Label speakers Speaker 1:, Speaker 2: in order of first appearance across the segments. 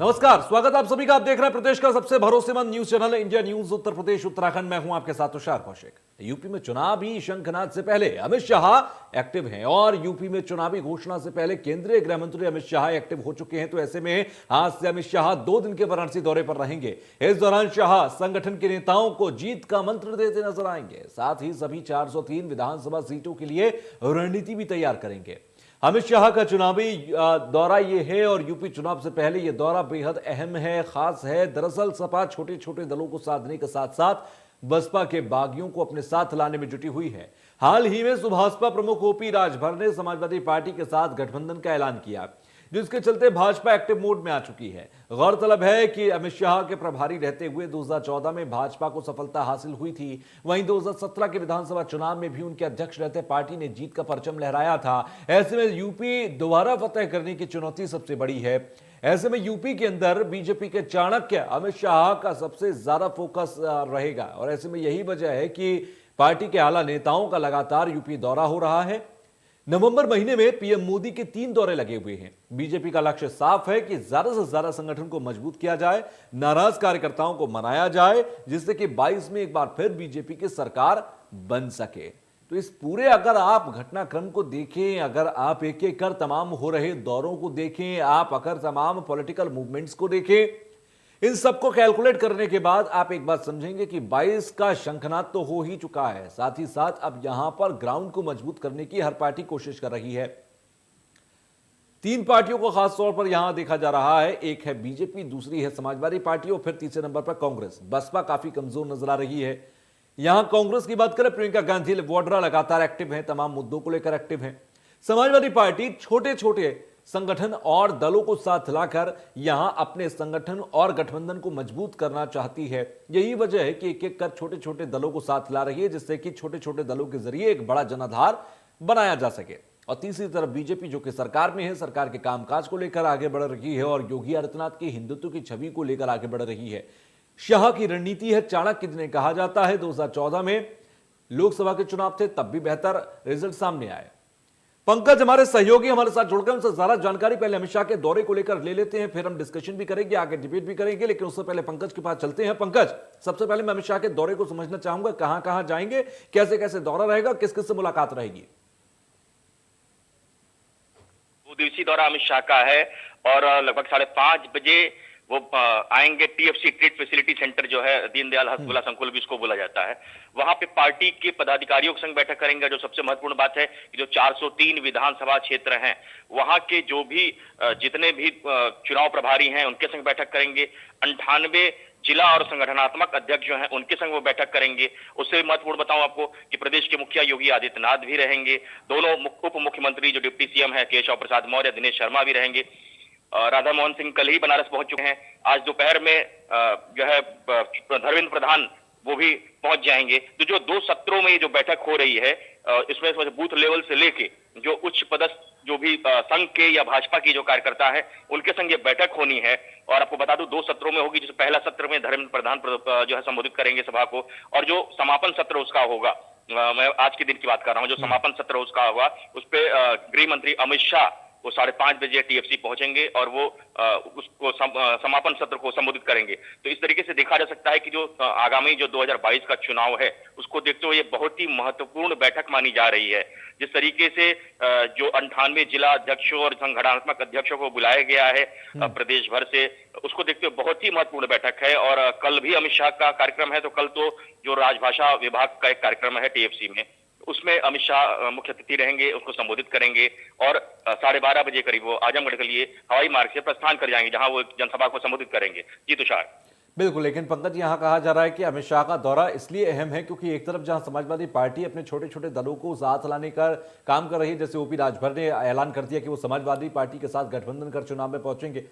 Speaker 1: नमस्कार, स्वागत आप सभी का। आप देख रहे हैं प्रदेश का सबसे भरोसेमंद news channel India news Uttar Pradesh Uttarakhand. मैं हूं आपके साथ तुषार कौशिक। यूपी में चुनावी शंखनाद से पहले अमित शाह एक्टिव हैं और यूपी में चुनावी घोषणा से पहले केंद्रीय गृह मंत्री अमित शाह एक्टिव हो चुके हैं। तो ऐसे में आज से अमित शाह 2 दिन के वाराणसी दौरे पर रहेंगे। इस दौरान शाह संगठन के नेताओं को जीत का मंत्र देते नजर आएंगे। साथ ही सभी 403 विधानसभा सीटों के लिए रणनीति भी तैयार करेंगे। अमित शाह का चुनावी दौरा ये है और यूपी चुनाव से पहले ये दौरा बेहद अहम है, खास है। दरअसल सपा छोटे छोटे दलों को साधने के साथ साथ बसपा के बागियों को अपने साथ लाने में जुटी हुई है। हाल ही में सुभाषपा प्रमुख ओपी राजभर ने समाजवादी पार्टी के साथ गठबंधन का ऐलान किया, जिसके चलते भाजपा एक्टिव मोड में आ चुकी है। गौरतलब है कि अमित शाह के प्रभारी रहते हुए 2014 में भाजपा को सफलता हासिल हुई थी। वहीं 2017 के विधानसभा चुनाव में भी उनके अध्यक्ष रहते पार्टी ने जीत का परचम लहराया था। ऐसे में यूपी दोबारा फतह करने की चुनौती सबसे बड़ी है। ऐसे में यूपी के अंदर बीजेपी के चाणक्य अमित शाह का सबसे ज्यादा फोकस रहेगा और ऐसे में यही वजह है कि पार्टी के आला नेताओं का लगातार यूपी दौरा हो रहा है। नवंबर महीने में पीएम मोदी के 3 दौरे लगे हुए हैं। बीजेपी का लक्ष्य साफ है कि ज्यादा से ज्यादा संगठन को मजबूत किया जाए, नाराज कार्यकर्ताओं को मनाया जाए, जिससे कि 22 में एक बार फिर बीजेपी की सरकार बन सके। तो इस पूरे अगर आप घटनाक्रम को देखें, अगर आप एक एक कर तमाम हो रहे दौरों को देखें, आप अगर तमाम पॉलिटिकल मूवमेंट्स को देखें, इन सबको कैलकुलेट करने के बाद आप एक बात समझेंगे कि 22 का शंखनाद तो हो ही चुका है। साथ ही साथ अब यहां पर ग्राउंड को मजबूत करने की हर पार्टी कोशिश कर रही है। 3 पार्टियों को खास तौर पर यहां देखा जा रहा है। एक है बीजेपी, दूसरी है समाजवादी पार्टी और फिर तीसरे नंबर पर कांग्रेस। बसपा काफी कमजोर नजर आ रही है। यहां कांग्रेस की बात करें, प्रियंका गांधी वाड्रा लगातार एक्टिव है, तमाम मुद्दों को लेकर एक्टिव है। समाजवादी पार्टी छोटे छोटे संगठन और दलों को साथ लाकर यहां अपने संगठन और गठबंधन को मजबूत करना चाहती है। यही वजह है कि एक एक कर छोटे छोटे दलों को साथ ला रही है, जिससे कि छोटे छोटे दलों के जरिए एक बड़ा जनाधार बनाया जा सके। और तीसरी तरफ बीजेपी, जो कि सरकार में है, सरकार के कामकाज को लेकर आगे बढ़ रही है और योगी आदित्यनाथ की हिंदुत्व की छवि को लेकर आगे बढ़ रही है। शाह की रणनीति है चाणक्य, जिन्हें कहा जाता है। 2014 में लोकसभा के चुनाव थे, तब भी बेहतर रिजल्ट सामने आए। पंकज हमारे सहयोगी हमारे साथ जुड़कर उनसे ज्यादा जानकारी पहले अमित शाह के दौरे को लेकर ले लेते हैं, फिर हम डिस्कशन भी करेंगे, आगे डिबेट भी करेंगे। लेकिन उससे पहले पंकज के पास चलते हैं। पंकज, सबसे पहले मैं अमित शाह के दौरे को समझना चाहूंगा, कहां कहां जाएंगे, कैसे कैसे दौरा रहेगा, किस किस से मुलाकात रहेगी?
Speaker 2: 2 दिवसीय दौरा अमित शाह का है और लगभग 5:30 बजे वो आएंगे टीएफसी, ट्रेड फैसिलिटी सेंटर जो है, दीनदयाल हस्तकला संकुल भी इसको बोला जाता है। वहां पे पार्टी के पदाधिकारियों के संग बैठक करेंगे। जो सबसे महत्वपूर्ण बात है कि जो 403 विधानसभा क्षेत्र हैं, वहां के जो भी जितने भी चुनाव प्रभारी हैं, उनके संग बैठक करेंगे। 98 जिला और संगठनात्मक अध्यक्ष जो हैं, उनके संग वो बैठक करेंगे। उससे महत्वपूर्ण बताऊं आपको कि प्रदेश के मुखिया योगी आदित्यनाथ भी रहेंगे। दोनों उप मुख्यमंत्री जो डिप्टी सीएम है केशव प्रसाद मौर्य, दिनेश शर्मा भी रहेंगे। राधा मोहन सिंह कल ही बनारस पहुंच चुके हैं। आज दोपहर में जो है धर्मेंद्र प्रधान वो भी पहुंच जाएंगे। तो जो 2 सत्रों में जो बैठक हो रही है, इसमें बूथ लेवल से लेके जो उच्च पदस्थ जो भी संघ के या भाजपा की जो कार्यकर्ता है, उनके संग ये बैठक होनी है। और आपको बता दूं 2 सत्रों में होगी। जैसे पहला सत्र में धर्मेंद्र प्रधान जो है संबोधित करेंगे सभा को, और जो समापन सत्र उसका होगा, मैं आज के दिन की बात कर रहा हूं, जो समापन सत्र उसका होगा, उस पे गृह मंत्री अमित शाह वो 5:30 बजे टीएफसी पहुंचेंगे और वो उसको समापन सत्र को संबोधित करेंगे। तो इस तरीके से देखा जा सकता है कि जो आगामी जो 2022 का चुनाव है, उसको देखते हुए ये बहुत ही महत्वपूर्ण बैठक मानी जा रही है। जिस तरीके से जो 98 जिला अध्यक्षों और संगठनात्मक अध्यक्षों को बुलाया गया है प्रदेश भर से, उसको देखते हुए बहुत ही महत्वपूर्ण बैठक है। और कल भी अमित शाह का कार्यक्रम है। तो कल तो जो राजभाषा विभाग का एक कार्यक्रम है टीएफसी में, उसमें अमित शाह मुख्य अतिथि रहेंगे, उसको संबोधित करेंगे। और 12:30 बजे करीब वो आजमगढ़ के लिए हवाई मार्ग से प्रस्थान कर जाएंगे, जहां वो जनसभा को संबोधित करेंगे। जी तुषार।
Speaker 1: बिल्कुल, लेकिन पंकज यहां कहा जा रहा है कि अमित शाह का दौरा इसलिए अहम है क्योंकि एक तरफ जहां समाजवादी पार्टी अपने छोटे छोटे दलों को साथ लाने का काम कर रही है, जैसे ओपी राजभर ने ऐलान कर दिया कि वो समाजवादी पार्टी के साथ गठबंधन कर चुनाव में पहुंचेंगे।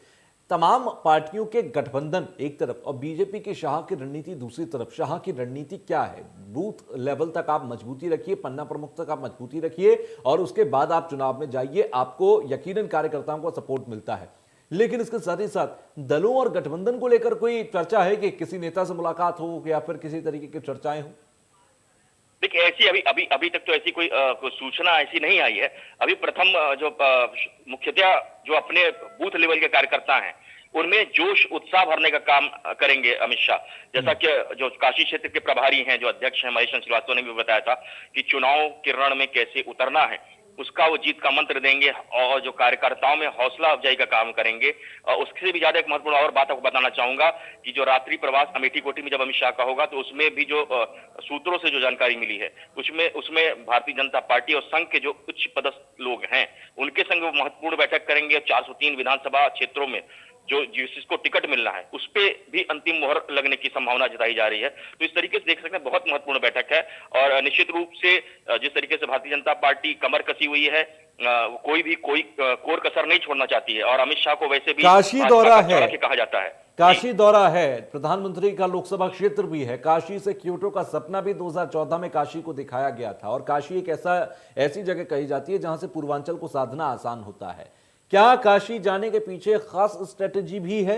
Speaker 1: तमाम पार्टियों के गठबंधन एक तरफ और बीजेपी की शाह की रणनीति दूसरी तरफ। शाह की रणनीति क्या है? बूथ लेवल तक आप मजबूती रखिए, पन्ना प्रमुख तक आप मजबूती रखिए और उसके बाद आप चुनाव में जाइए, आपको यकीनन कार्यकर्ताओं का सपोर्ट मिलता है। लेकिन इसके साथ ही साथ दलों और गठबंधन को लेकर कोई चर्चा है कि किसी नेता से मुलाकात हो या फिर किसी तरीके की चर्चाएं हो?
Speaker 2: देखिए, ऐसी अभी तक तो ऐसी कोई सूचना ऐसी नहीं आई है। अभी प्रथम जो मुख्यतः जो अपने बूथ लेवल के कार्यकर्ता हैं, उनमें जोश उत्साह भरने का काम करेंगे अमित शाह। जैसा कि जो काशी क्षेत्र के प्रभारी हैं, जो अध्यक्ष हैं, महेश श्रीवास्तव ने भी बताया था कि चुनाव के रण में कैसे उतरना है, उसका वो जीत का मंत्र देंगे और जो कार्यकर्ताओं में हौसला अफजाई का काम करेंगे। उससे भी ज्यादा एक महत्वपूर्ण और बात आपको बताना चाहूंगा कि जो रात्रि प्रवास अमेठी कोठी में जब अमित शाह का होगा, तो उसमें भी जो सूत्रों से जो जानकारी मिली है, उसमें भारतीय जनता पार्टी और संघ के जो उच्च पदस्थ लोग हैं, उनके संग वो महत्वपूर्ण बैठक करेंगे। 403 विधानसभा क्षेत्रों में जो जिसको टिकट मिलना है, उस पे भी अंतिम मोहर लगने की संभावना जताई जा रही है। तो इस तरीके से देख सकते हैं, बहुत महत्वपूर्ण बैठक है। और निश्चित रूप से जिस तरीके से भारतीय जनता पार्टी कमर कसी हुई है, कोई कोर कसर नहीं छोड़ना चाहती है। और अमित शाह को वैसे भी
Speaker 1: काशी दौरा है,
Speaker 2: कहा जाता है,
Speaker 1: काशी दौरा है, प्रधानमंत्री का लोकसभा क्षेत्र भी है। काशी से क्योटो का सपना भी 2014 में काशी को दिखाया गया था, और काशी एक ऐसी जगह कही जाती है जहां से पूर्वांचल को साधना आसान होता है। क्या काशी जाने के पीछे खास स्ट्रेटेजी भी है?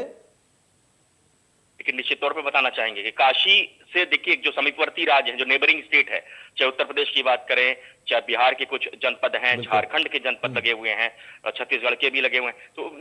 Speaker 2: लेकिन निश्चित तौर पे बताना चाहेंगे कि काशी से देखिए, जो समीपवर्ती राज्य है, जो नेबरिंग स्टेट है, चाहे उत्तर प्रदेश की बात करें, चाहे बिहार के कुछ जनपद हैं, झारखंड के जनपद लगे हुए हैं, छत्तीसगढ़ के भी लगे हुए हैं, तो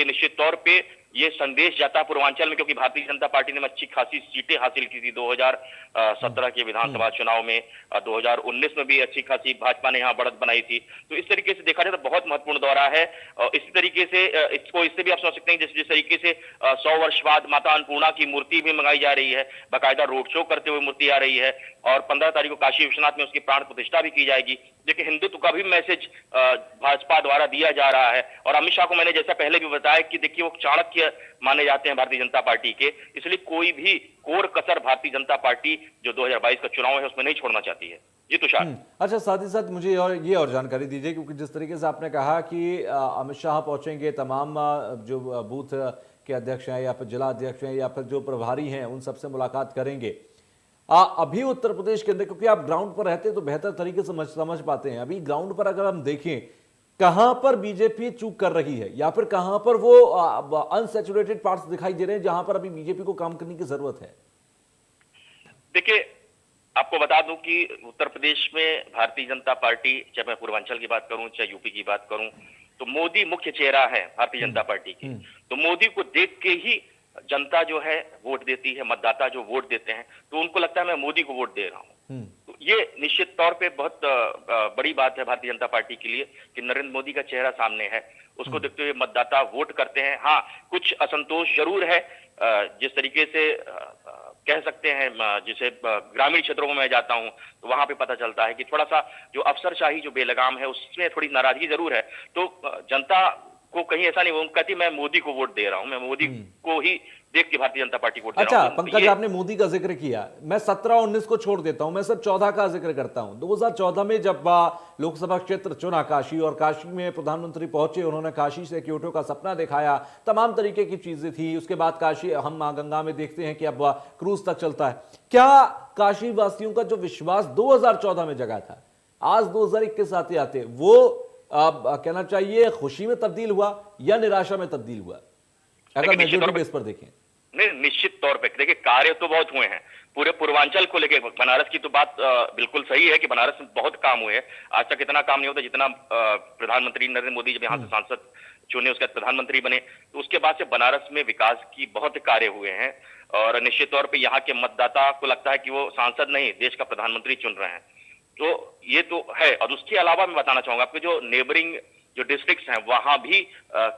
Speaker 2: निश्चित तौर पे ये संदेश जाता है पूर्वांचल में, क्योंकि भारतीय जनता पार्टी ने अच्छी खासी सीटें हासिल की थी 2017 के विधानसभा चुनाव में। 2019 में भी अच्छी खासी भाजपा ने यहाँ बढ़त बनाई थी। तो इस तरीके से देखा जाए तो बहुत महत्वपूर्ण दौरा है। इसी तरीके से इसको इससे भी आप समझ सकते हैं, जिस तरीके से 100 वर्ष बाद माता अन्नपूर्णा की मूर्ति भी मंगाई जा रही है, बाकायदा रोड शो करते हुए मूर्ति आ रही है, और 15 तारीख को काशी विश्वनाथ में उसकी प्राण प्रतिष्ठा भी की जाएगी। देखिए, हिंदुत्व का भी मैसेज भाजपा द्वारा दिया जा रहा है। और अमित शाह को मैंने जैसा पहले भी बताया कि देखिए, वो चाणक्य माने जाते हैं भारतीय जनता पार्टी के, इसलिए कोई भी कोर कसर भारतीय जनता पार्टी जो 2022 का चुनाव है उसमें नहीं छोड़ना चाहती है। जी तुषार।
Speaker 1: अच्छा, साथ ही साथ मुझे और जानकारी दीजिए, क्योंकि जिस तरीके से आपने कहा कि अमित शाह पहुंचेंगे, तमाम जो बूथ के अध्यक्ष हैं या फिर जिला अध्यक्ष हैं या फिर जो प्रभारी हैं, उन सबसे मुलाकात करेंगे। अभी उत्तर प्रदेश के अंदर, क्योंकि आप ग्राउंड पर रहते हैं तो बेहतर तरीके से समझ पाते हैं, अभी ग्राउंड पर अगर हम देखें, कहां पर बीजेपी चूक कर रही है या फिर कहां पर वो अनसैचुरेटेड पार्ट्स दिखाई दे रहे हैं जहां पर अभी बीजेपी को काम करने की जरूरत है?
Speaker 2: देखिए, आपको बता दूं कि उत्तर प्रदेश में भारतीय जनता पार्टी, चाहे मैं पूर्वांचल की बात करूं चाहे यूपी की बात करूं, तो मोदी मुख्य चेहरा है भारतीय जनता पार्टी की। तो मोदी को देख के ही जनता जो है वोट देती है, मतदाता जो वोट देते हैं, तो उनको लगता है मैं मोदी को वोट दे रहा हूं। तो ये निश्चित तौर पे बहुत बड़ी बात है भारतीय जनता पार्टी के लिए कि नरेंद्र मोदी का चेहरा सामने है, उसको देखते हुए मतदाता वोट करते हैं। हाँ, कुछ असंतोष जरूर है, जिस तरीके से कह सकते हैं, जिसे ग्रामीण क्षेत्रों में मैं जाता हूं तो वहां पे पता चलता है कि थोड़ा सा जो अफसरशाही जो बेलगाम है, उसमें थोड़ी नाराजगी जरूर है। तो जनता को कहीं ऐसा नहीं, वो कहती मैं मोदी को वोट दे रहा हूं, मैं मोदी को ही देख के भारतीय जनता पार्टी को वोट दे रहा हूं।
Speaker 1: अच्छा पंकज, आपने मोदी का जिक्र किया, मैं 17-19 को छोड़ देता हूं, मैं सिर्फ 14 का जिक्र करता हूं। 2014 में जब लोकसभा क्षेत्र चुना काशी, और काशी में प्रधानमंत्री पहुंचे, उन्होंने काशी से क्योटो का सपना दिखाया, तमाम तरीके की चीजें थी। उसके बाद काशी, हम मां गंगा में देखते हैं कि अब क्रूज तक चलता है। क्या काशी वासियों का जो विश्वास 2014 में जगा था, आज 2021 आते आते वो कहना चाहिए खुशी में तब्दील हुआ या निराशा में तब्दील हुआ, अगर मेजॉरिटी बेस पर देखें?
Speaker 2: नहीं, निश्चित तौर पे देखिए, कार्य तो बहुत हुए हैं पूरे पूर्वांचल को लेके। बनारस की तो बात बिल्कुल सही है कि बनारस में बहुत काम हुए हैं। आज तक इतना काम नहीं होता जितना प्रधानमंत्री नरेंद्र मोदी जब यहाँ से सांसद चुने, उसके बाद प्रधानमंत्री बने, तो उसके बाद से बनारस में विकास की बहुत कार्य हुए हैं। और निश्चित तौर पर यहाँ के मतदाता को लगता है कि वो सांसद नहीं, देश का प्रधानमंत्री चुन रहे हैं। तो ये तो है। और उसके अलावा मैं बताना चाहूंगा आपको, जो नेबरिंग जो डिस्ट्रिक्ट्स हैं वहां भी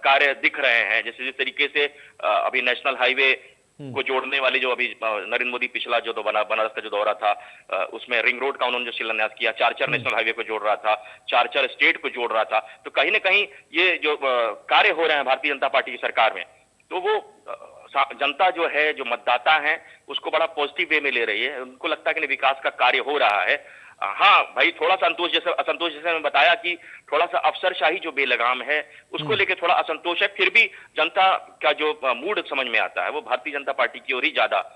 Speaker 2: कार्य दिख रहे हैं। जैसे जिस तरीके से अभी नेशनल हाईवे को जोड़ने वाली जो अभी नरेंद्र मोदी पिछला जो बनारस का जो दौरा था, उसमें रिंग रोड का उन्होंने जो शिलान्यास किया, चार नेशनल हाईवे को जोड़ रहा था, चार स्टेट को जोड़ रहा था। तो कहीं ना कहीं ये जो कार्य हो रहे हैं भारतीय जनता पार्टी की सरकार में, तो वो जनता जो है, जो मतदाता है, उसको बड़ा पॉजिटिव वे में ले रही है। उनको लगता है कि विकास का कार्य हो रहा है। हाँ भाई, थोड़ा सा असंतोष जैसे मैं बताया कि थोड़ा सा अफसरशाही जो बेलगाम है, उसको लेके थोड़ा असंतोष है। फिर भी जनता का जो मूड समझ में आता है वो भारतीय जनता पार्टी की ओर ही ज्यादा।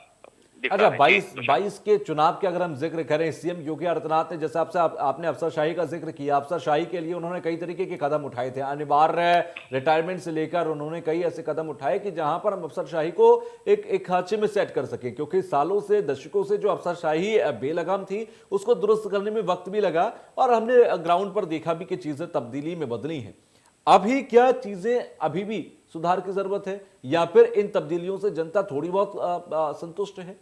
Speaker 1: अच्छा, 22 के चुनाव के अगर हम जिक्र करें, सीएम योगी आदित्यनाथ ने, जैसे आपने अफसरशाही का जिक्र किया, अफसरशाही के लिए उन्होंने कई तरीके के कदम उठाए थे, अनिवार्य रिटायरमेंट से लेकर उन्होंने कई ऐसे कदम उठाए कि जहां पर हम अफसरशाही को एक खांचे में सेट कर सके, क्योंकि सालों से, दशकों से जो अफसरशाही बेलगाम थी उसको दुरुस्त करने में वक्त भी लगा, और हमने ग्राउंड पर देखा भी कि चीजें तब्दीली में बदली हैं। अभी क्या चीजें अभी भी सुधार की जरूरत है, या फिर इन तब्दीलियों से जनता थोड़ी बहुत संतुष्ट है?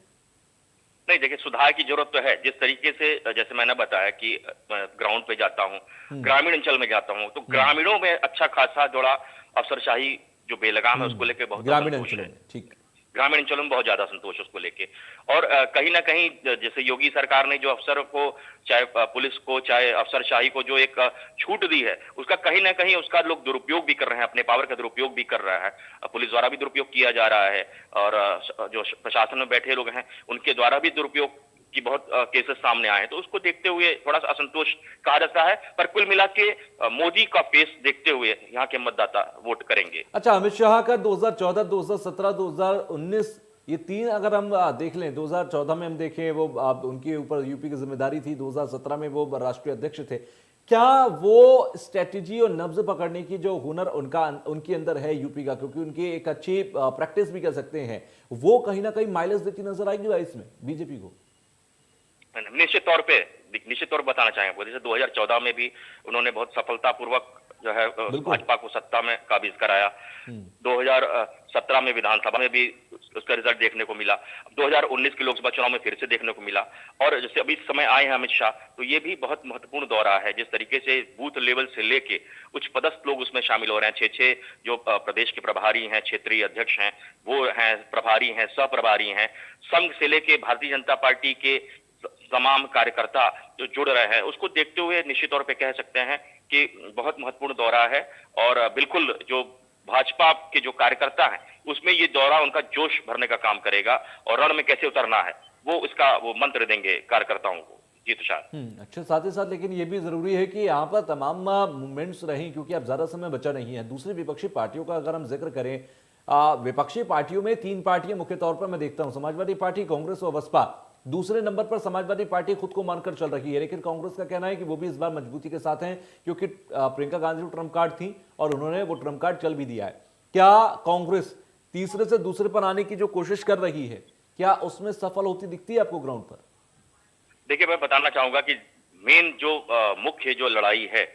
Speaker 2: नहीं, देखिए, सुधार की जरूरत तो है। जिस तरीके से जैसे मैंने बताया कि ग्राउंड पे जाता हूँ, ग्रामीण अंचल में जाता हूँ, तो ग्रामीणों में अच्छा खासा थोड़ा अफसरशाही जो बेलगाम है उसको लेके बहुत
Speaker 1: ग्रामीण
Speaker 2: असंतोष
Speaker 1: अंचलों
Speaker 2: है।
Speaker 1: में, ठीक।
Speaker 2: ग्रामीण अंचलों में बहुत ज्यादा संतोष है उसको लेके। और कहीं ना कहीं जैसे योगी सरकार ने जो अफसर को, चाहे पुलिस को, चाहे अफसरशाही को जो एक छूट दी है, उसका कहीं ना कहीं उसका लोग दुरुपयोग भी कर रहे हैं, अपने पावर का दुरुपयोग भी कर रहा है। पुलिस द्वारा भी दुरुपयोग किया जा रहा है, और जो प्रशासन में बैठे लोग हैं उनके द्वारा भी दुरुपयोग की बहुत केसेस सामने आए हैं। तो उसको देखते हुए थोड़ा सा असंतोष कहा जाता है, पर कुल मिला के मोदी का फेस देखते हुए यहाँ के मतदाता वोट करेंगे।
Speaker 1: अच्छा, अमित शाह का 2014, 2017, 2019, ये तीन अगर हम देख लें, 2014 में हम देखें वो उनके ऊपर यूपी की जिम्मेदारी थी, 2017 में वो राष्ट्रीय अध्यक्ष थे। क्या वो स्ट्रेटेजी और नब्ज पकड़ने की जो हुनर उनके अंदर है यूपी का, क्योंकि उनकी एक अच्छी प्रैक्टिस भी कह सकते हैं, वो कहीं ना कहीं माइलेज देती नजर आएगी राइस में बीजेपी को?
Speaker 2: निश्चित तौर पर बताना चाहेंगे आपको, जैसे 2014 में भी उन्होंने बहुत सफलतापूर्वक जो है भाजपा को सत्ता में काबिज कराया। 2017 में विधानसभा में भी उसका रिजल्ट देखने को मिला। 2019 के लोकसभा चुनाव में फिर से देखने को मिला। और जैसे अभी समय आए हैं अमित शाह, तो ये भी बहुत महत्वपूर्ण दौरा है। जिस तरीके से बूथ लेवल से लेके उच्च पदस्थ लोग उसमें शामिल हो रहे हैं। 6-6 जो प्रदेश के प्रभारी हैं, क्षेत्रीय अध्यक्ष हैं, वो हैं, प्रभारी हैं, सह प्रभारी हैं, संघ से लेके भारतीय जनता पार्टी के तमाम कार्यकर्ता जो जुड़ रहे हैं, उसको देखते हुए निश्चित तौर पे कह सकते हैं कि बहुत महत्वपूर्ण दौरा है। और बिल्कुल जो भाजपा के जो कार्यकर्ता हैं उसमें ये दौरा उनका जोश भरने का काम करेगा, और रण में कैसे उतरना है वो मंत्र देंगे कार्यकर्ताओं को। जी तुषार।
Speaker 1: अच्छा, साथ ही साथ लेकिन ये भी जरूरी है कि यहाँ पर तमाम मूवमेंट्स रहें, क्योंकि अब ज्यादा समय बचा नहीं है। दूसरी विपक्षी पार्टियों का अगर हम जिक्र करें, विपक्षी पार्टियों में तीन पार्टियां मुख्य तौर पर मैं देखता हूं, समाजवादी पार्टी, कांग्रेस और बसपा। दूसरे नंबर पर समाजवादी पार्टी खुद को मानकर चल रही है, लेकिन कांग्रेस का कहना है कि वो भी इस बार मजबूती के साथ हैं, क्योंकि प्रियंका गांधी ट्रम्प कार्ड थी और उन्होंने वो ट्रम्प कार्ड चल भी दिया है। क्या कांग्रेस तीसरे से दूसरे पर आने की जो कोशिश कर रही है, क्या उसमें सफल होती दिखती है आपको ग्राउंड पर?
Speaker 2: देखिए, मैं बताना चाहूंगा कि मेन जो मुख्य जो लड़ाई है,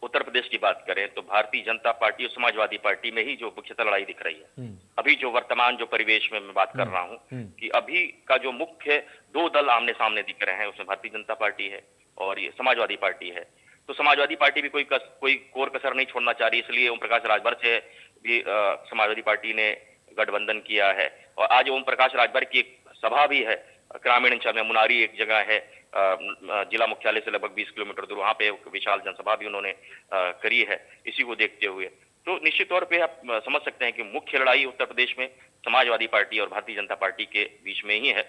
Speaker 2: उत्तर प्रदेश की बात करें तो भारतीय जनता पार्टी और समाजवादी पार्टी में ही जो मुख्यतः लड़ाई दिख रही है। अभी जो वर्तमान जो परिवेश में मैं बात कर रहा हूं कि अभी का जो मुख्य दो दल आमने सामने दिख रहे हैं, उसमें भारतीय जनता पार्टी है और ये समाजवादी पार्टी है। तो समाजवादी पार्टी भी कोई कोर कसर नहीं छोड़ना चाह रही, इसलिए ओम प्रकाश राजभर से भी समाजवादी पार्टी ने गठबंधन किया है। और आज ओम प्रकाश राजभर की एक सभा भी है ग्रामीण अंचल में, मुनारी एक जगह है जिला मुख्यालय से लगभग 20 किलोमीटर दूर, वहां पे एक विशाल जनसभा भी उन्होंने करी है। इसी को देखते हुए तो निश्चित तौर पे आप समझ सकते हैं कि मुख्य लड़ाई उत्तर प्रदेश में समाजवादी पार्टी और भारतीय जनता पार्टी के बीच में ही है।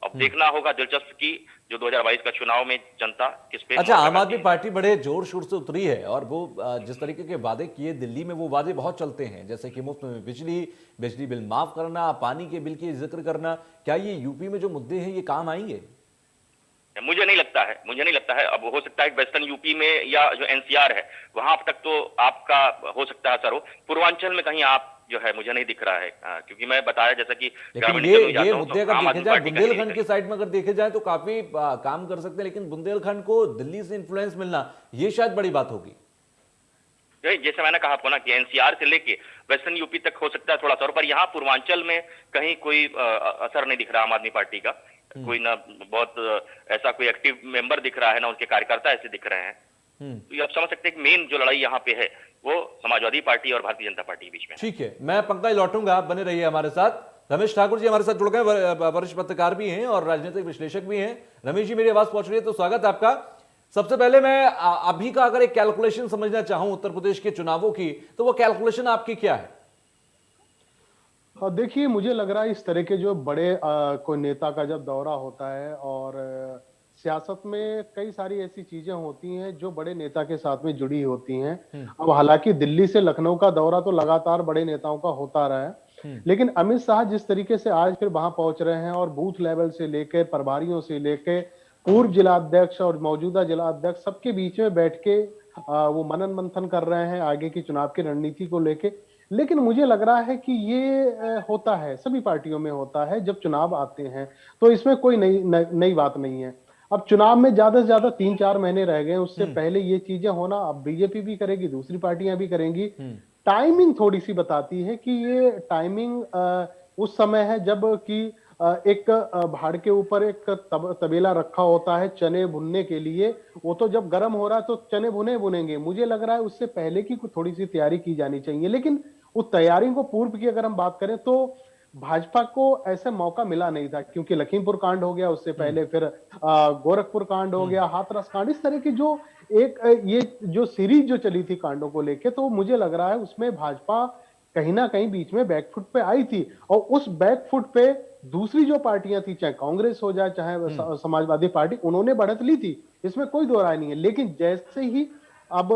Speaker 2: अब देखना होगा दिलचस्प की जो 2022 का चुनाव में जनता किस पे।
Speaker 1: अच्छा, आम आदमी पार्टी बड़े जोर शोर से उतरी है, और वो जिस तरीके के वादे किए दिल्ली में, वो वादे बहुत चलते हैं, जैसे कि मुफ्त में बिजली बिल माफ करना, पानी के बिल की जिक्र करना। क्या ये यूपी में जो मुद्दे हैं ये काम आएंगे?
Speaker 2: मुझे नहीं लगता है। अब हो सकता है वेस्टर्न यूपी में या जो एनसीआर है वहां तक तो आपका हो सकता है असर हो, पूर्वांचल में कहीं आप जो है मुझे नहीं दिख रहा है। क्योंकि मैं बताया जैसा कि
Speaker 1: लेकिन ये मुद्दे अगर देखे जाए बुंदेलखंड की साइड में अगर देखे जाए तो काफी काम कर सकते हैं, लेकिन बुंदेलखंड को दिल्ली से इन्फ्लुएंस मिलना ये शायद बड़ी बात होगी।
Speaker 2: जैसे मैंने कहा आपको ना कि एनसीआर से लेके वेस्टर्न यूपी तक हो सकता है थोड़ा सा, पर यहाँ पूर्वांचल में कहीं कोई असर नहीं दिख रहा आम आदमी पार्टी का। कोई ना बहुत ऐसा कोई एक्टिव मेंबर दिख रहा है, ना उनके कार्यकर्ता ऐसे दिख रहे हैं। तो ये आप समझ सकते हैं कि मेन जो लड़ाई यहाँ पे है वो समाजवादी पार्टी और भारतीय जनता पार्टी के बीच में।
Speaker 1: ठीक है, मैं पंकज लौटूंगा, आप बने रहिए हमारे साथ। रमेश ठाकुर जी हमारे साथ जुड़ गए, वरिष्ठ पत्रकार भी हैं और राजनीतिक विश्लेषक भी हैं। रमेश जी, मेरी आवाज पहुंच रही है तो स्वागत है आपका। सबसे पहले मैं अभी का अगर एक कैलकुलेशन समझना चाहूं उत्तर प्रदेश के चुनावों की, तो वो कैलकुलेशन आपकी क्या है?
Speaker 3: देखिए, मुझे लग रहा है इस तरह के जो बड़े कोई नेता का जब दौरा होता है, और सियासत में कई सारी ऐसी चीजें होती हैं जो बड़े नेता के साथ में जुड़ी होती हैं। अब हालांकि दिल्ली से लखनऊ का दौरा तो लगातार बड़े नेताओं का होता रहा है, लेकिन अमित शाह जिस तरीके से आज फिर वहां पहुंच रहे हैं और बूथ लेवल से लेकर प्रभारियों से लेकर पूर्व जिला अध्यक्ष और मौजूदा जिला अध्यक्ष सबके बीच में बैठ के वो मनन मंथन कर रहे हैं आगे की चुनाव की रणनीति को लेके। लेकिन मुझे लग रहा है कि ये होता है, सभी पार्टियों में होता है, जब चुनाव आते हैं तो इसमें कोई नई बात नहीं है। अब चुनाव में ज्यादा से ज्यादा 3-4 महीने रह गए, उससे पहले ये चीजें होना अब बीजेपी भी करेगी, दूसरी पार्टियां भी करेंगी। टाइमिंग थोड़ी सी बताती है कि ये टाइमिंग उस समय है जब कि एक भाड़ के ऊपर एक तबेला रखा होता है चने भुनने के लिए, वो तो जब गर्म हो रहा है तो चने भुने भुनेंगे। मुझे लग रहा है उससे पहले की थोड़ी सी तैयारी की जानी चाहिए, लेकिन उस तैयारी को पूर्व की अगर हम बात करें तो भाजपा को ऐसे मौका मिला नहीं था, क्योंकि लखीमपुर कांड हो गया, उससे पहले फिर गोरखपुर कांड हो गया, हाथरस कांड, इस तरह की जो एक ये जो सीरीज जो चली थी कांडों को लेके, तो मुझे लग रहा है उसमें भाजपा कहीं ना कहीं बीच में बैकफुट पे आई थी। और उस बैकफुट पे दूसरी जो पार्टियां थी, चाहे कांग्रेस हो जाए चाहे समाजवादी पार्टी, उन्होंने बढ़त ली थी, इसमें कोई दो राय नहीं है। लेकिन जैसे ही अब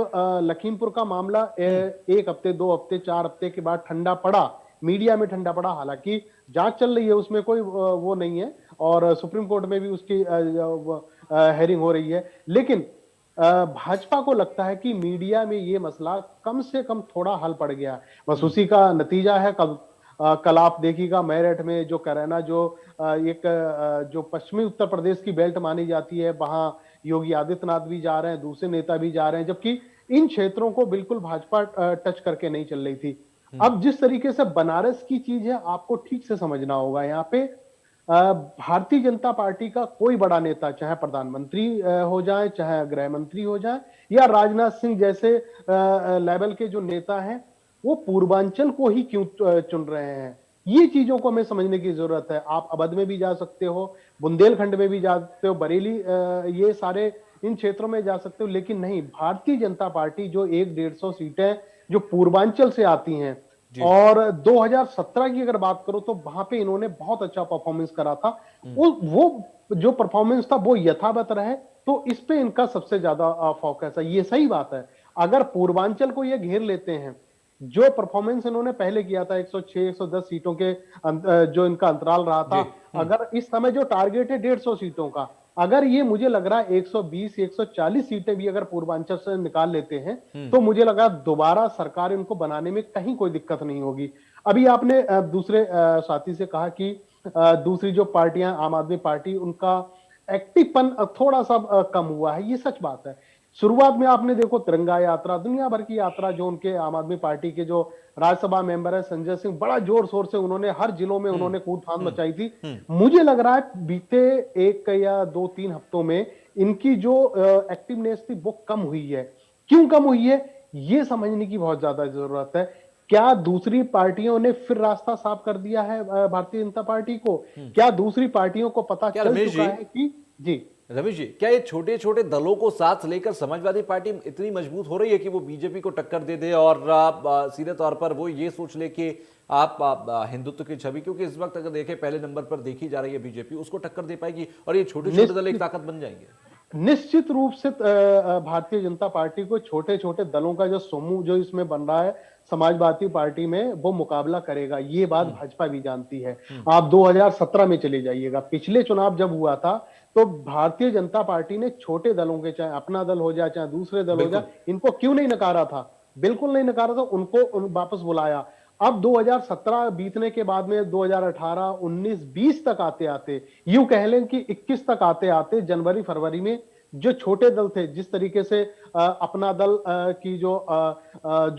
Speaker 3: लखीमपुर का मामला 1 हफ्ते 2 हफ्ते 4 हफ्ते के बाद ठंडा पड़ा, मीडिया में ठंडा पड़ा, हालांकि जांच चल रही है उसमें कोई वो नहीं है, और सुप्रीम कोर्ट में भी उसकी हेयरिंग हो रही है, लेकिन भाजपा को लगता है कि मीडिया में ये मसला कम से कम थोड़ा हल पड़ गया। बस उसी का नतीजा है। कल आप देखिएगा मेरठ में जो करैना जो जो पश्चिमी उत्तर प्रदेश की बेल्ट मानी जाती है, वहां योगी आदित्यनाथ भी जा रहे हैं, दूसरे नेता भी जा रहे हैं, जबकि इन क्षेत्रों को बिल्कुल भाजपा टच करके नहीं चल रही थी। अब जिस तरीके से बनारस की चीज है, आपको ठीक से समझना होगा। यहाँ पे भारतीय जनता पार्टी का कोई बड़ा नेता, चाहे प्रधानमंत्री हो जाए, चाहे गृह मंत्री हो जाए, या राजनाथ सिंह जैसे लेवल के जो नेता हैं, वो पूर्वांचल को ही क्यों चुन रहे हैं, ये चीजों को हमें समझने की जरूरत है। आप अवध में भी जा सकते हो, बुंदेलखंड में भी जा सकते हो, बरेली, ये सारे इन क्षेत्रों में जा सकते हो, लेकिन नहीं, भारतीय जनता पार्टी जो 100-150 सीटें जो पूर्वांचल से आती हैं, और 2017 की अगर बात करो तो वहां पे इन्होंने बहुत अच्छा परफॉर्मेंस करा था। वो जो परफॉर्मेंस था वो यथावत रहे, तो इस पे इनका सबसे ज्यादा फोकस है। ये सही बात है, अगर पूर्वांचल को ये घेर लेते हैं, जो परफॉर्मेंस इन्होंने पहले किया था 106-110 सीटों के जो इनका अंतराल रहा था, अगर इस समय जो टारगेट है 150 सीटों का, अगर ये मुझे लग रहा है 120-140 सीटें भी अगर पूर्वांचल से निकाल लेते हैं, तो मुझे लगा दोबारा सरकार इनको बनाने में कहीं कोई दिक्कत नहीं होगी। अभी आपने दूसरे साथी से कहा कि दूसरी जो पार्टियां, आम आदमी पार्टी, उनका एक्टिवपन थोड़ा सा कम हुआ है, ये सच बात है। शुरुआत में आपने देखो तिरंगा यात्रा, दुनिया भर की यात्रा, जो उनके आम आदमी पार्टी के जो राज्यसभा मेंबर है संजय सिंह, बड़ा जोर शोर से उन्होंने हर जिलों में उन्होंने कूदफान मचाई थी। मुझे लग रहा है बीते 1 या 2-3 हफ्तों में इनकी जो एक्टिवनेस थी वो कम हुई है। क्यों कम हुई है, ये समझने की बहुत ज्यादा जरूरत है। क्या दूसरी पार्टियों ने फिर रास्ता साफ कर दिया है भारतीय जनता पार्टी को? क्या दूसरी पार्टियों को पता चल चुका है कि जी
Speaker 1: रमेश जी, क्या ये छोटे छोटे दलों को साथ लेकर समाजवादी पार्टी इतनी मजबूत हो रही है कि वो बीजेपी को टक्कर दे दे, और सीधे तौर पर वो ये सोच ले कि आप हिंदुत्व की छवि, क्योंकि इस वक्त अगर देखें पहले नंबर पर देखी जा रही है बीजेपी, उसको टक्कर दे पाएगी और ये छोटे छोटे दल एक ताकत बन जाएंगे?
Speaker 3: निश्चित रूप से भारतीय जनता पार्टी को छोटे छोटे दलों का जो समूह जो इसमें बन रहा है समाजवादी पार्टी में, वो मुकाबला करेगा, ये बात भाजपा भी जानती है। आप 2017 में चले जाइएगा, पिछले चुनाव जब हुआ था, तो भारतीय जनता पार्टी ने छोटे दलों के, चाहे अपना दल हो जाए चाहे दूसरे दल हो जाए, इनको क्यों नहीं नकारा था? बिल्कुल नहीं नकारा था, उनको वापस बुलाया। अब 2017 बीतने के बाद में 2018, 19, 20 तक आते आते, यूं कह लें कि 21 तक आते आते, जनवरी फरवरी में जो छोटे दल थे, जिस तरीके से अपना दल की जो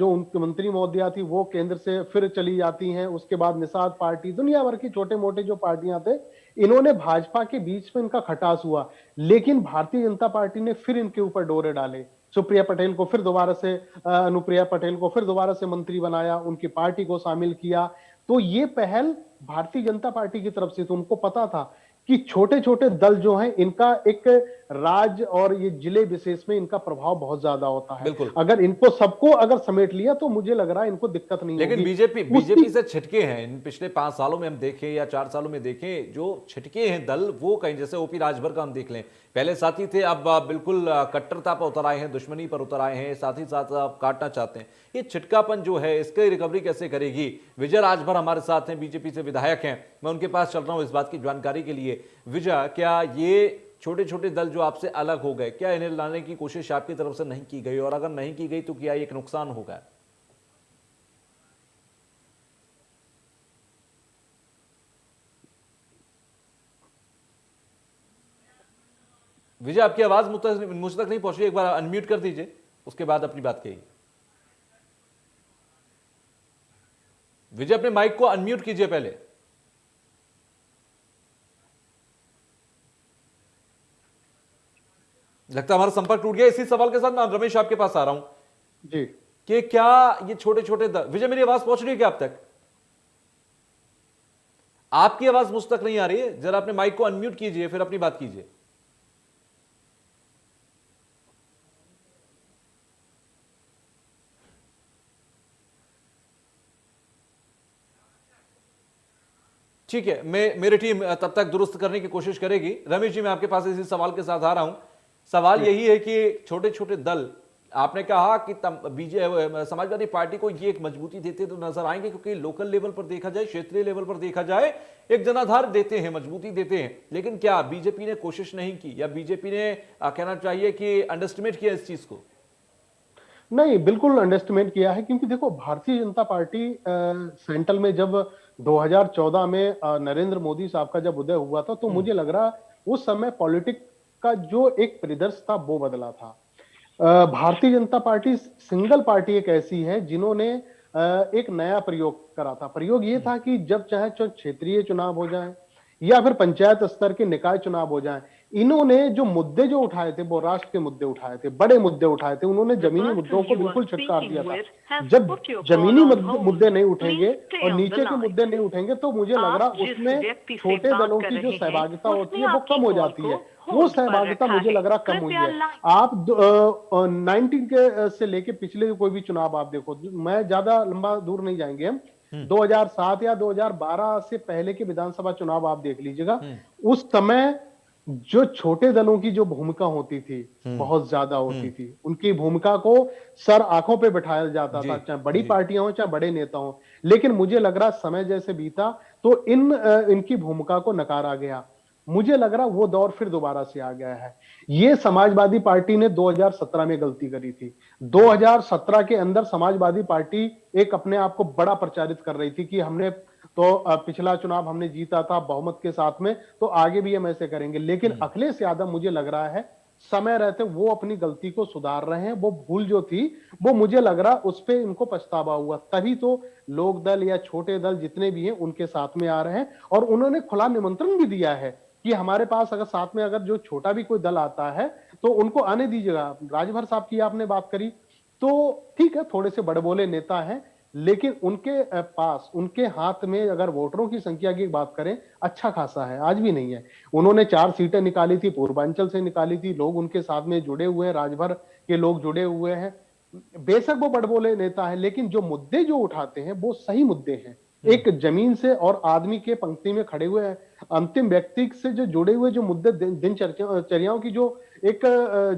Speaker 3: उनकी मंत्री महोदया थी वो केंद्र से फिर चली जाती हैं, उसके बाद निषाद पार्टी, दुनिया भर की छोटे मोटे जो पार्टियां थे, इन्होंने भाजपा के बीच में इनका खटास हुआ, लेकिन भारतीय जनता पार्टी ने फिर इनके ऊपर डोरे डाले। सुप्रिया पटेल को फिर दोबारा से, अनुप्रिया पटेल को फिर दोबारा से मंत्री बनाया, उनकी पार्टी को शामिल किया। तो ये पहल भारतीय जनता पार्टी की तरफ से, तो उनको पता था कि छोटे छोटे दल जो हैं, इनका एक राज्य और ये जिले विशेष में इनका प्रभाव बहुत ज्यादा होता है। अगर इनको सबको अगर समेट लिया तो मुझे लग रहा है इनको दिक्कत नहीं होगी।
Speaker 1: लेकिन बीजेपी से छिटके हैं इन पिछले 5 सालों में हम देखें या 4 सालों में देखें, जो छिटके हैं दल वो कहीं, जैसे ओपी राजभर का हम देख लें, पहले साथी थे, अब बिल्कुल कट्टरता पर उतर आए हैं, दुश्मनी पर उतर आए हैं, साथ ही साथ आप काटना चाहते हैं। ये छिटकापन जो है, इसकी रिकवरी कैसे करेगी? विजय राजभर हमारे साथ हैं, बीजेपी से विधायक हैं, मैं उनके पास चल रहा हूं इस बात की जानकारी के लिए। विजय, क्या ये छोटे छोटे दल जो आपसे अलग हो गए, क्या इन्हें लाने की कोशिश आपकी तरफ से नहीं की गई, और अगर नहीं की गई तो क्या एक नुकसान होगा? विजय, आपकी आवाज मुझ तक नहीं पहुंची, एक बार अनम्यूट कर दीजिए, उसके बाद अपनी बात कहिए। विजय, अपने माइक को अनम्यूट कीजिए पहले। लगता है हमारा संपर्क टूट गया। इसी सवाल के साथ मैं रमेश आपके पास आ रहा हूं
Speaker 3: जी
Speaker 1: कि क्या ये छोटे छोटे विजय, मेरी आवाज पहुंच रही है क्या आप तक? आपकी आवाज मुझ तक नहीं आ रही है, जरा अपने माइक को अनम्यूट कीजिए, फिर अपनी बात कीजिए। ठीक है, मेरी टीम तब तक दुरुस्त करने की कोशिश करेगी। रमेश जी, मैं आपके पास इसी सवाल के साथ आ रहा हूं। सवाल यही है कि छोटे छोटे दल, आपने कहा कि समाजवादी पार्टी को ये एक मजबूती देते तो नजर आएंगे, क्योंकि लोकल लेवल पर देखा जाए, क्षेत्रीय लेवल पर देखा जाए, एक जनाधार देते हैं, मजबूती देते हैं। लेकिन क्या बीजेपी ने कोशिश नहीं की, या बीजेपी ने कहना चाहिए कि अंडरस्टिमेट किया इस चीज को?
Speaker 3: नहीं, बिल्कुल अंडरस्टिमेट किया है, क्योंकि देखो भारतीय जनता पार्टी सेंट्रल में जब 2014 में नरेंद्र मोदी साहब का जब उदय हुआ था, तो मुझे लग रहा उस समय पॉलिटिक्स का जो एक परिदृश्य था वो बदला था। Bharatiya Janata party single party एक ऐसी है जिन्होंने एक नया प्रयोग करा था। प्रयोग ये था कि जब चाहे क्षेत्रीय चुनाव हो जाए या फिर पंचायत स्तर के निकाय चुनाव हो जाए, इन्होंने जो मुद्दे जो उठाए थे वो राष्ट्र के मुद्दे उठाए थे, बड़े मुद्दे उठाए थे। उन्होंने जमीनी मुद्दों को बिल्कुल छिटकार दिया था। जब जमीनी मुद्दे नहीं उठेंगे और नीचे के मुद्दे नहीं उठेंगे, तो मुझे लग रहा उसमें छोटे दलों की जो सहभागिता होती है वो कम हो जाती है। वो सहभागिता मुझे लग रहा कम हुई है। आप 19 के से लेके पिछले कोई भी चुनाव आप देखो, मैं ज्यादा लंबा दूर नहीं जाएंगे हम, 2007 या 2012 से पहले के विधानसभा चुनाव आप देख लीजिएगा। उस समय जो छोटे दलों की जो भूमिका होती थी बहुत ज्यादा होती थी। उनकी भूमिका को सर आंखों पे बिठाया जाता था, चाहे बड़ी पार्टियां हो चाहे बड़े नेता हो। लेकिन मुझे लग रहा समय जैसे बीता तो इनकी भूमिका को नकारा गया। मुझे लग रहा वो दौर फिर दोबारा से आ गया है। ये समाजवादी पार्टी ने 2017 में गलती करी थी। 2017 के अंदर समाजवादी पार्टी एक अपने आप को बड़ा प्रचारित कर रही थी कि हमने तो पिछला चुनाव हमने जीता था बहुमत के साथ में, तो आगे भी हम ऐसे करेंगे। लेकिन अखिलेश यादव मुझे लग रहा है समय रहते वो अपनी गलती को सुधार रहे हैं। वो भूल जो थी वो मुझे लग रहा उस पे इनको पछतावा हुआ, तभी तो लोक दल या छोटे दल जितने भी हैं उनके साथ में आ रहे हैं। और उन्होंने खुला निमंत्रण भी दिया है कि हमारे पास अगर साथ में अगर जो छोटा भी कोई दल आता है तो उनको आने दीजिएगा। राजभर साहब की आपने बात करी, तो ठीक है, थोड़े से बड़बोले नेता हैं, लेकिन उनके पास उनके हाथ में अगर वोटरों की संख्या की बात करें अच्छा खासा है, आज भी नहीं है। उन्होंने 4 सीटें निकाली थी, पूर्वांचल से निकाली थी, लोग उनके साथ में जुड़े हुए हैं, राजभर के लोग जुड़े हुए हैं। बेशक वो बड़बोले नेता है, लेकिन जो मुद्दे जो उठाते हैं वो सही मुद्दे हैं। एक जमीन से और आदमी के पंक्ति में खड़े हुए अंतिम व्यक्ति से जो जुड़े हुए जो मुद्दे दिनचर्याओं की जो एक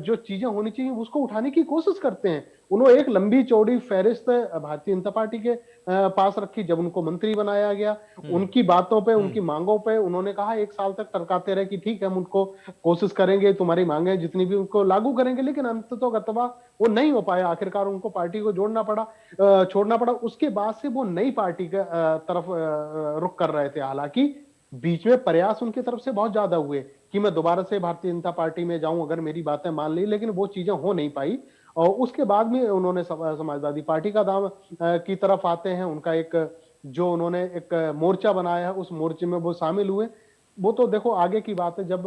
Speaker 3: जो चीजें होनी चाहिए उसको उठाने की कोशिश करते हैं। उन्होंने एक लंबी चौड़ी फहरिस्त भारतीय जनता पार्टी के पास रखी जब उनको मंत्री बनाया गया। उनकी बातों पे उनकी मांगों पे उन्होंने कहा 1 साल तक टरकाते रहे कि ठीक है हम उनको कोशिश करेंगे, तुम्हारी मांगे जितनी भी उनको लागू करेंगे। लेकिन अंततोगत्वा वो नहीं हो पाया, आखिरकार उनको पार्टी को छोड़ना पड़ा। उसके बाद से वो नई पार्टी के तरफ रुख कर रहे थे। हालांकि बीच में प्रयास उनकी तरफ से बहुत ज्यादा हुए कि मैं दोबारा से भारतीय जनता पार्टी में जाऊं, अगर मेरी बातें मान ली, लेकिन वो चीजें हो नहीं पाई। और उसके बाद में उन्होंने समाजवादी पार्टी का दाम की तरफ आते हैं। उनका एक जो उन्होंने एक मोर्चा बनाया है उस मोर्चे में वो शामिल हुए। वो तो देखो आगे की बात है, जब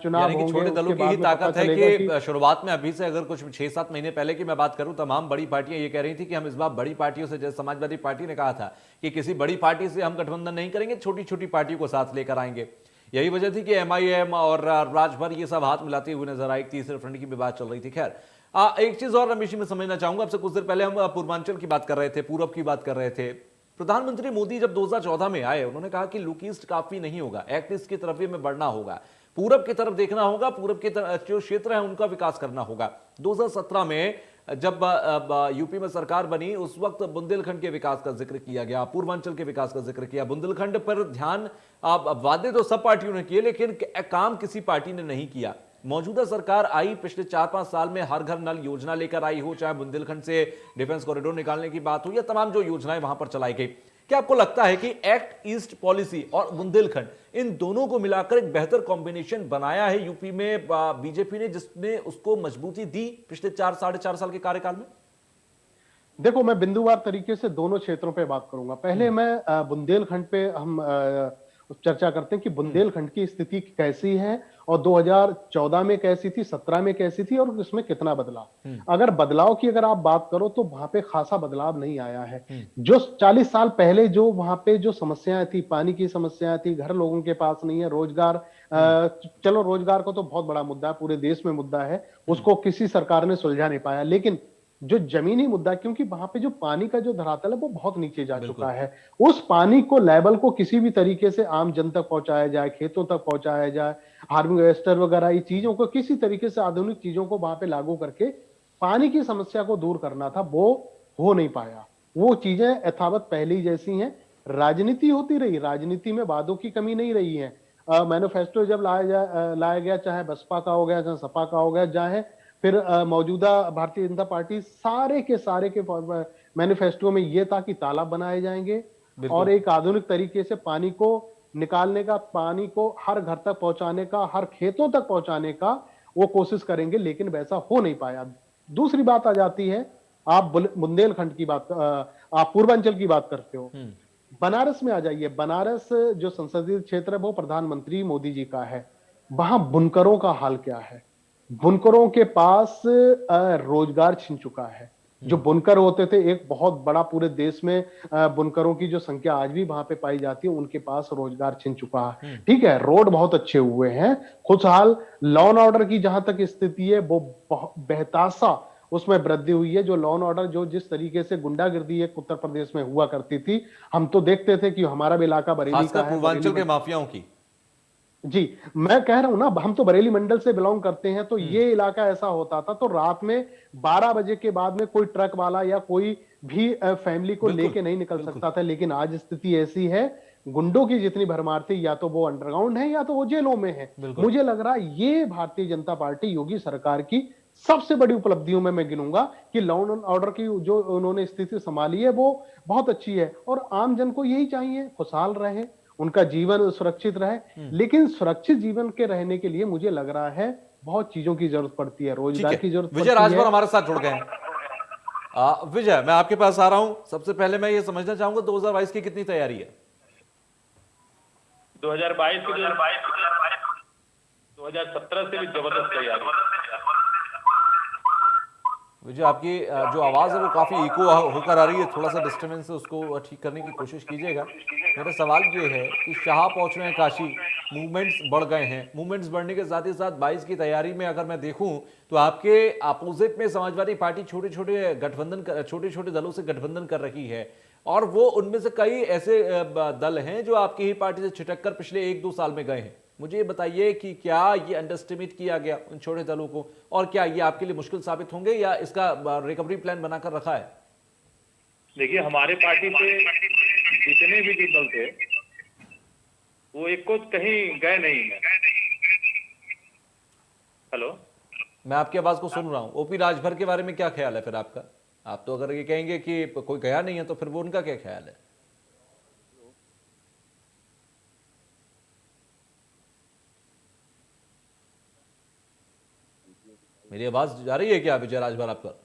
Speaker 3: चुनाव होंगे
Speaker 1: छोटे दलों की ही ताकत है कि शुरुआत में अभी से अगर कुछ 6-7 महीने पहले की मैं बात करूं, तमाम बड़ी पार्टियां ये कह रही थी कि हम इस बार बड़ी पार्टियों से, जैसे समाजवादी पार्टी ने कहा था कि किसी बड़ी पार्टी से हम गठबंधन नहीं करेंगे, छोटी छोटी पार्टियों को साथ लेकर आएंगे। यही वजह थी कि MIM और राजभर ये सब हाथ मिलाते हुए नजर आए। तीसरे फ्रंट की भी बात चल रही थी। खैर, एक चीज और रमेश जी मैं समझना चाहूंगा आपसे। कुछ देर पहले हम पूर्वांचल की बात कर रहे थे, पूरब की बात कर रहे थे। प्रधानमंत्री मोदी जब 2014 में आए, उन्होंने कहा कि लुक ईस्ट काफी नहीं होगा, एक्ट ईस्ट की तरफ में बढ़ना होगा, पूरब की तरफ देखना होगा, पूरब के जो क्षेत्र है उनका विकास करना होगा। 2017 में जब यूपी में सरकार बनी, उस वक्त बुंदेलखंड के विकास का जिक्र किया गया, पूर्वांचल के विकास का जिक्र किया। बुंदेलखंड पर ध्यान वादे तो सब पार्टियों ने किए, लेकिन काम किसी पार्टी ने नहीं किया। मौजूदा सरकार आई, पिछले 4-5 साल में हर घर नल योजना लेकर आई हो, चाहे बुंदेलखंड से डिफेंस कॉरिडोर निकालने की बात हो या तमाम जो योजनाएं वहां पर चलाई गई, क्या आपको लगता है कि एक्ट ईस्ट पॉलिसी और बुंदेलखंड इन दोनों को मिलाकर एक बेहतर कॉम्बिनेशन बनाया है यूपी में बीजेपी ने, जिसने उसको मजबूती दी पिछले 4 साढ़े 4 साल के कार्यकाल में?
Speaker 3: देखो, मैं बिंदुवार तरीके से दोनों क्षेत्रों पे बात करूंगा। पहले मैं बुंदेलखंड पे हम चर्चा करते हैं कि बुंदेलखंड की स्थिति कैसी है और 2014 में कैसी थी, 17 में कैसी थी और इसमें कितना बदलाव। अगर बदलाव की अगर आप बात करो तो वहां पे खासा बदलाव नहीं आया है। जो 40 साल पहले जो वहां पे जो समस्याएं थी, पानी की समस्याएं थी, घर लोगों के पास नहीं है, रोजगार, चलो रोजगार को तो बहुत बड़ा मुद्दा है, पूरे देश में मुद्दा है, उसको किसी सरकार ने सुलझा नहीं पाया। लेकिन जो जमीनी मुद्दा, क्योंकि वहां पे जो पानी का जो धरातल है वो बहुत नीचे जा चुका है, उस पानी को लेवल को किसी भी तरीके से आम जन तक पहुंचाया जाए, खेतों तक पहुंचाया जाए, हार्वेस्टर वगैरह ये चीजों को किसी तरीके से आधुनिक चीजों को वहां पे लागू करके पानी की समस्या को दूर करना था, वो हो नहीं पाया। वो चीजें यथावत पहले ही जैसी हैं। राजनीति होती रही, राजनीति में वादों की कमी नहीं रही है। मैनिफेस्टो जब लाया गया, चाहे बसपा का हो गया, चाहे सपा का हो गया, चाहे फिर मौजूदा भारतीय जनता पार्टी, सारे के मैनिफेस्टो में यह था कि तालाब बनाए जाएंगे और एक आधुनिक तरीके से पानी को निकालने का, पानी को हर घर तक पहुंचाने का, हर खेतों तक पहुंचाने का वो कोशिश करेंगे, लेकिन वैसा हो नहीं पाया। दूसरी बात आ जाती है, आप बुंदेलखंड की बात, आप पूर्वांचल की बात करते हो, बनारस में आ जाइए। बनारस जो संसदीय क्षेत्र है वो प्रधानमंत्री मोदी जी का है। वहां बुनकरों का हाल क्या है? बुनकरों के पास रोजगार छिन चुका है। जो बुनकर होते थे, एक बहुत बड़ा पूरे देश में बुनकरों की जो संख्या आज भी वहां पे पाई जाती है, उनके पास रोजगार छिन चुका है। ठीक है, रोड बहुत अच्छे हुए हैं, खुशहाल, लॉ एंड ऑर्डर की जहां तक स्थिति है वो बेहताशा उसमें वृद्धि हुई है। जो लॉ एंड ऑर्डर, जो जिस तरीके से गुंडागिर्दी एक उत्तर प्रदेश में हुआ करती थी, हम तो देखते थे कि हमारा भी इलाका बरेली का है,
Speaker 1: पूर्वांचल के माफियाओं की।
Speaker 3: जी, मैं कह रहा हूं ना, हम तो बरेली मंडल से बिलोंग करते हैं, तो ये इलाका ऐसा होता था, तो रात में 12 बजे के बाद में कोई ट्रक वाला या कोई भी फैमिली को लेके नहीं निकल सकता था। लेकिन आज स्थिति ऐसी है, गुंडों की जितनी भरमार थी, या तो वो अंडरग्राउंड है या तो वो जेलों में है। मुझे लग रहा है ये भारतीय जनता पार्टी, योगी सरकार की सबसे बड़ी उपलब्धियों में मैं गिनूंगा कि लॉ एंड ऑर्डर की जो उन्होंने स्थिति संभाली है वो बहुत अच्छी है। और आम जन को यही चाहिए, खुशहाल रहे, उनका जीवन सुरक्षित रहे। लेकिन सुरक्षित जीवन के रहने के लिए मुझे लग रहा है बहुत चीजों की जरूरत पड़ती है, रोजगार की जरूरत पड़ती है।
Speaker 1: विजय राजभर हमारे साथ जुड़ गए हैं। विजय, मैं आपके पास आ रहा हूं। सबसे पहले मैं ये समझना चाहूंगा 2022 की कितनी तैयारी है?
Speaker 4: 2022 की 2017 से भी जबरदस्त तैयारी।
Speaker 1: विजय, आपकी जो आवाज है वो काफी इको होकर आ रही है, थोड़ा सा डिस्टर्बेंस है, उसको ठीक करने की कोशिश कीजिएगा। मेरा सवाल ये है कि शाह पहुंच रहे हैं काशी, मूवमेंट्स बढ़ गए हैं, मूवमेंट्स बढ़ने के साथ ही साथ 22 की तैयारी में अगर मैं देखूं तो आपके अपोजिट में समाजवादी पार्टी छोटे छोटे दलों से गठबंधन कर रही है, और वो उनमें से कई ऐसे दल हैं जो आपकी ही पार्टी से छिटक कर पिछले 1-2 साल में गए हैं। मुझे ये बताइए कि क्या ये अंडरएस्टिमेट किया गया उन छोटे दलों को, और क्या ये आपके लिए मुश्किल साबित होंगे या इसका रिकवरी प्लान बनाकर रखा है?
Speaker 4: देखिए, हमारे पार्टी से जितने भी दल थे वो एक को कहीं गए नहीं है। हेलो,
Speaker 1: मैं आपकी आवाज को सुन रहा हूं। ओपी राजभर के बारे में क्या ख्याल है फिर आपका? आप तो अगर ये कहेंगे कि कोई गया नहीं है तो फिर वो उनका क्या ख्याल है? मेरी आवाज जा रही है क्या विजय राजभर आप पर?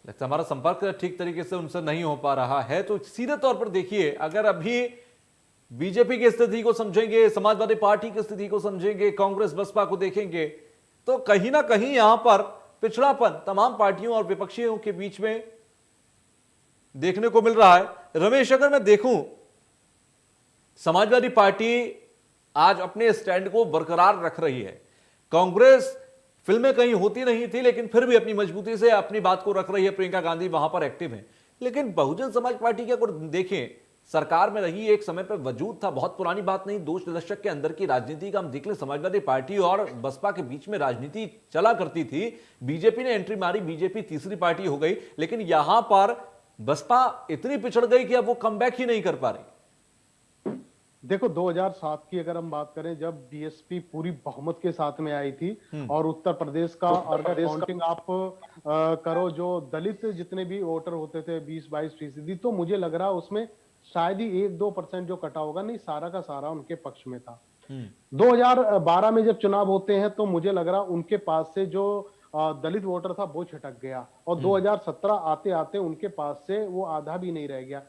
Speaker 1: लगता है हमारा संपर्क ठीक तरीके से उनसे नहीं हो पा रहा है। तो सीधे तौर पर देखिए, अगर अभी बीजेपी की स्थिति को समझेंगे, समाजवादी पार्टी की स्थिति को समझेंगे, कांग्रेस बसपा को देखेंगे, तो कहीं ना कहीं यहां पर पिछड़ापन तमाम पार्टियों और विपक्षियों के बीच में देखने को मिल रहा है। रमेश, अगर मैं देखूं, समाजवादी पार्टी आज अपने स्टैंड को बरकरार रख रही है। कांग्रेस फिल्में कहीं होती नहीं थी, लेकिन फिर भी अपनी मजबूती से अपनी बात को रख रही है। प्रियंका गांधी वहां पर एक्टिव है। लेकिन बहुजन समाज पार्टी की अगर देखें, सरकार में रही, एक समय पर वजूद था, बहुत पुरानी बात नहीं, 2 दशक के अंदर की राजनीति का हम देख लें, समाजवादी पार्टी और बसपा के बीच में राजनीति चला करती थी। बीजेपी ने एंट्री मारी, बीजेपी तीसरी पार्टी हो गई, लेकिन यहां पर बसपा इतनी पिछड़ गई कि अब वो कमबैक ही नहीं कर पा रही।
Speaker 3: देखो 2007 की अगर हम बात करें, जब बीएसपी पूरी बहुमत के साथ में आई थी और उत्तर प्रदेश का अगर काउंटिंग आप करो, जो दलित जितने भी वोटर होते थे 20-22%, तो मुझे लग रहा है उसमें शायद ही 1-2% जो कटा होगा, नहीं सारा का सारा उनके पक्ष में था। 2012 में जब चुनाव होते हैं तो मुझे लग रहा उनके पास से जो दलित वोटर था वो छिटक गया, और 2017 आते आते उनके पास से वो आधा भी नहीं रह गया।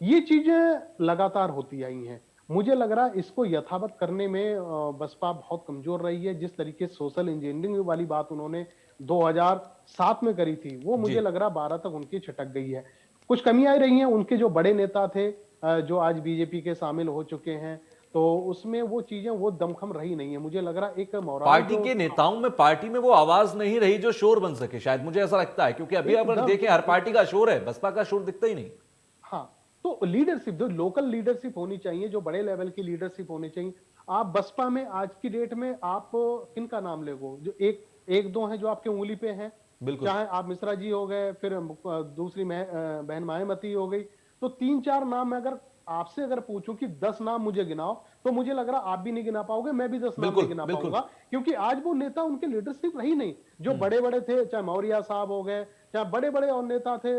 Speaker 3: ये चीजें लगातार होती आई हैं। मुझे लग रहा है इसको यथावत करने में बसपा बहुत कमजोर रही है। जिस तरीके से सोशल इंजीनियरिंग वाली बात उन्होंने 2007 में करी थी, वो मुझे लग रहा 12 तक उनकी छिटक गई है। कुछ कमियां रही हैं, उनके जो बड़े नेता थे जो आज बीजेपी के शामिल हो चुके हैं, तो उसमें वो चीजें वो दमखम रही नहीं है। मुझे लग रहा एक मोराल
Speaker 1: पार्टी के नेताओं में, पार्टी में वो आवाज नहीं रही जो शोर बन सके, शायद मुझे ऐसा लगता है, क्योंकि अभी अगर देखें हर पार्टी का शोर है, बसपा का शोर दिखता ही नहीं।
Speaker 3: हाँ, तो लीडरशिप, जो लोकल लीडरशिप होनी चाहिए, जो बड़े लेवल की लीडरशिप होनी चाहिए। आप बसपा में आज की डेट में आप किनका नाम लेगो, जो एक दो हैं जो आपके उंगली पे हैं,
Speaker 1: बिल्कुल।
Speaker 3: चाहे आप मिश्रा जी हो गए, फिर दूसरी बहन मायावती हो गई, तो 3-4 नाम में अगर आपसे अगर पूछूं कि 10 नाम मुझे गिनाओ, तो मुझे लग रहा आप भी नहीं गिना पाओगे, मैं भी 10 नाम नहीं गिना पाऊंगा, क्योंकि आज वो नेता उनके लीडरशिप रही नहीं। जो बड़े बड़े थे, चाहे मौर्य साहब हो गए, चाहे बड़े बड़े और नेता थे,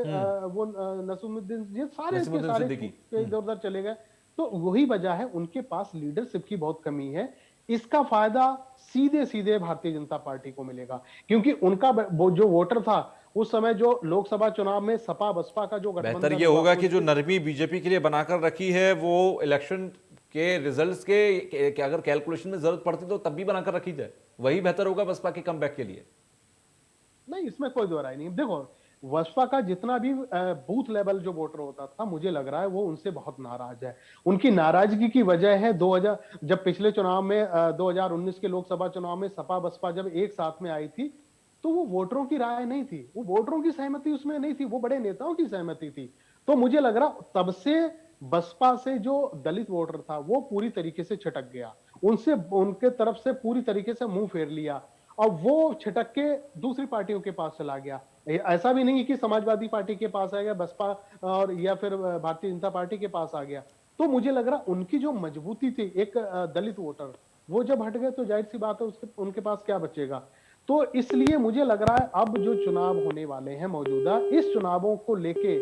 Speaker 3: वो नसीमुद्दीन, ये सारे के सारे इधर उधर चले गए। तो वही वजह है, उनके पास लीडरशिप की बहुत कमी है। इसका फायदा सीधे सीधे भारतीय जनता पार्टी को मिलेगा, क्योंकि उनका वो जो वोटर था उस समय, जो लोकसभा चुनाव में सपा बसपा का जो
Speaker 1: बेहतर
Speaker 3: गठबंधन
Speaker 1: ये
Speaker 3: हुआ,
Speaker 1: होगा कि जो नरमी बीजेपी के लिए बनाकर रखी है, वो इलेक्शन के रिजल्ट्स के अगर कैलकुलेशन में जरूरत पड़ती तो तब भी बनाकर रखी जाए, वही बेहतर होगा बसपा के कमबैक के लिए।
Speaker 3: नहीं, इसमें कोई दो राय नहीं। देखो, बसपा का जितना भी बूथ लेवल जो वोटर होता था, मुझे लग रहा है वो उनसे बहुत नाराज है। उनकी नाराजगी की वजह है 2000, जब पिछले चुनाव में 2019 के लोकसभा चुनाव में सपा बसपा जब एक साथ में आई थी, तो वो वोटरों की राय नहीं थी, वो वोटरों की सहमति उसमें नहीं थी, वो बड़े नेताओं की सहमति थी। तो मुझे लग रहा तब से बसपा से जो दलित वोटर था वो पूरी तरीके से छिटक गया, उनसे उनके तरफ से पूरी तरीके से मुंह फेर लिया, और वो छिटक के दूसरी पार्टियों के पास चला गया। ऐसा भी नहीं कि समाजवादी पार्टी के पास आ गया, बसपा और या फिर भारतीय जनता पार्टी के पास आ गया। तो मुझे लग रहा उनकी जो मजबूती थी, एक दलित वोटर, वो जब हट गए तो जाहिर सी बात है उसके उनके पास क्या बचेगा। तो इसलिए मुझे लग रहा है अब जो चुनाव होने वाले हैं मौजूदा, इस चुनावों को लेके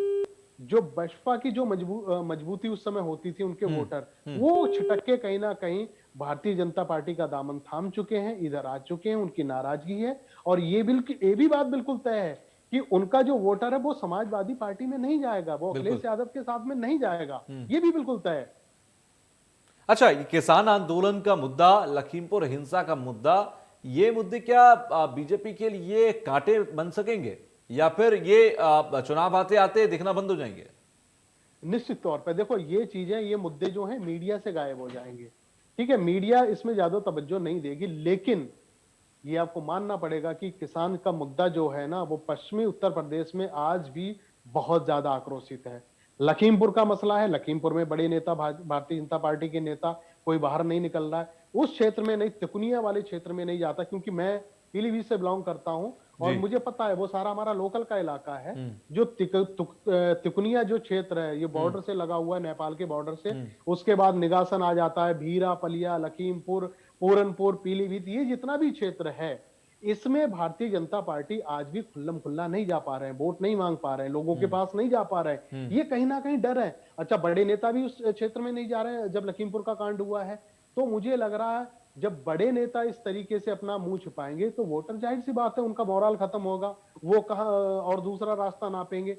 Speaker 3: जो बसपा की जो मजबूती उस समय होती थी, उनके वोटर वो छिटक के कहीं ना कहीं भारतीय जनता पार्टी का दामन थाम चुके हैं, इधर आ चुके हैं, उनकी नाराजगी है। और ये भी बात बिल्कुल तय है कि उनका जो वोटर है वो समाजवादी पार्टी में नहीं जाएगा, वो अखिलेश यादव के साथ में नहीं जाएगा, ये भी बिल्कुल तय है।
Speaker 1: अच्छा, ये किसान आंदोलन का मुद्दा, लखीमपुर हिंसा का मुद्दा, ये मुद्दे क्या बीजेपी के लिए कांटे बन सकेंगे, या फिर ये चुनाव आते आते दिखना बंद हो जाएंगे?
Speaker 3: निश्चित तौर पर देखो, ये चीजें, ये मुद्दे जो हैं मीडिया से गायब हो जाएंगे। ठीक है, मीडिया इसमें ज्यादा तवज्जो नहीं देगी, लेकिन ये आपको मानना पड़ेगा कि किसान का मुद्दा जो है ना, वो पश्चिमी उत्तर प्रदेश में आज भी बहुत ज्यादा आक्रोशित है। लखीमपुर का मसला है, लखीमपुर में बड़े नेता, भारतीय जनता पार्टी के नेता कोई बाहर नहीं निकल रहा है, उस क्षेत्र में नहीं, तिकुनिया वाले क्षेत्र में नहीं जाता, क्योंकि मैं पीलीभीत से बिलोंग करता हूं और मुझे पता है वो सारा हमारा लोकल का इलाका है। जो तिकुनिया जो क्षेत्र है, ये बॉर्डर से लगा हुआ है, नेपाल के बॉर्डर से, उसके बाद निगासन आ जाता है, भीरा, पलिया, लखीमपुर, पूरनपुर, पीलीभीत, ये जितना भी क्षेत्र है, इसमें भारतीय जनता पार्टी आज भी खुल्लम खुल्ला नहीं जा पा रहे हैं, वोट नहीं मांग पा रहे हैं, लोगों के पास नहीं जा पा रहे हैं। ये कहीं ना कहीं डर है। अच्छा, बड़े नेता भी उस क्षेत्र में नहीं जा रहे हैं जब लखीमपुर का कांड हुआ है। तो मुझे लग रहा है जब बड़े नेता इस तरीके से अपना मुंह छुपाएंगे, तो वोटर, जाहिर सी बात है, उनका मोरल खत्म होगा, वो कहां और दूसरा रास्ता नापेंगे।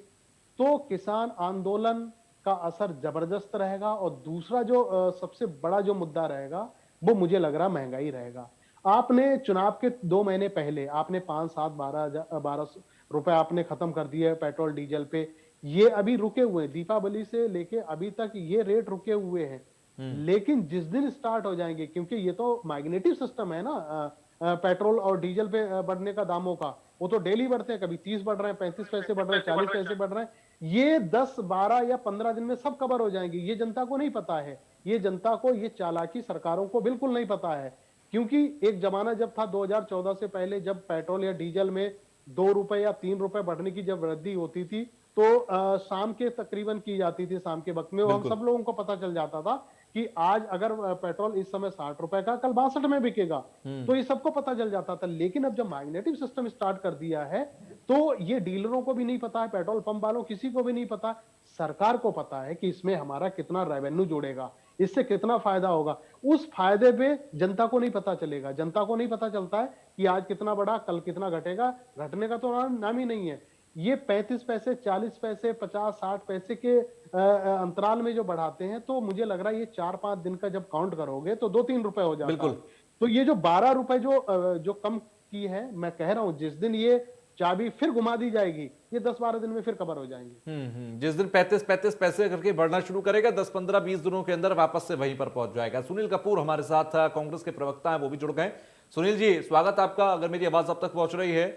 Speaker 3: तो किसान आंदोलन का असर जबरदस्त रहेगा। और दूसरा जो सबसे बड़ा जो मुद्दा रहेगा, वो मुझे लग रहा महंगाई रहेगा। आपने चुनाव के 2 महीने पहले आपने 5, 7, 12 रुपए आपने खत्म कर दिए पेट्रोल डीजल पे, ये अभी रुके हुए, दीपावली से लेके अभी तक ये रेट रुके हुए हैं। लेकिन जिस दिन स्टार्ट हो जाएंगे, क्योंकि ये तो मैग्नेटिक सिस्टम है ना, पेट्रोल और डीजल पे बढ़ने का दामों का, वो तो डेली बढ़ते हैं, कभी 30 बढ़ रहे हैं, 35 पैसे बढ़ रहे हैं, 40 पैसे बढ़ रहे हैं। ये 10, 12 या 15 दिन में सब कवर हो जाएंगे। ये जनता को नहीं पता है, ये जनता को, ये चालाकी सरकारों को बिल्कुल नहीं पता है। क्योंकि एक जमाना जब था 2014 से पहले, जब पेट्रोल या डीजल में 2 रुपए या 3 रुपए बढ़ने की जब वृद्धि होती थी, तो शाम के तकरीबन की जाती थी, शाम के वक्त में, वो हम
Speaker 1: बिल्कुल।
Speaker 3: सब लोगों को पता चल जाता था कि आज अगर पेट्रोल इस समय 60 रुपए का, कल 62 में बिकेगा। तो ये सबको पता चल जाता था। लेकिन अब जब मैग्नेटिक सिस्टम स्टार्ट कर दिया है, तो ये डीलरों को भी नहीं पता है, पेट्रोल पंप वालों किसी को भी नहीं पता, सरकार को पता है कि इसमें हमारा कितना रेवेन्यू जुड़ेगा, इससे कितना फायदा होगा। उस फायदे पे जनता को नहीं पता चलेगा। जनता को नहीं पता चलता है कि आज कितना बढ़ा, कल कितना घटेगा। घटने का तो नाम ही नहीं है। ये 35 पैसे, 40 पैसे, 50-60 पैसे के अंतराल में जो बढ़ाते हैं, तो मुझे लग रहा है ये 4-5 दिन का जब काउंट करोगे तो 2-3 रुपए हो जाता है।
Speaker 1: बिल्कुल।
Speaker 3: तो ये जो 12 रुपए जो कम की है, मैं कह रहा हूं जिस दिन ये चाबी फिर घुमा दी जाएगी, ये 10-12 दिन में फिर कवर हो जाएंगे।
Speaker 1: जिस दिन 35-35 पैसे करके बढ़ना शुरू करेगा, 10-15-20 दिनों के अंदर वापस से वहीं पर पहुंच जाएगा। सुनील कपूर हमारे साथ कांग्रेस के प्रवक्ता हैं, वो भी जुड़ गए। सुनील जी, स्वागत आपका। अगर मेरी आवाज अब तक पहुंच रही है,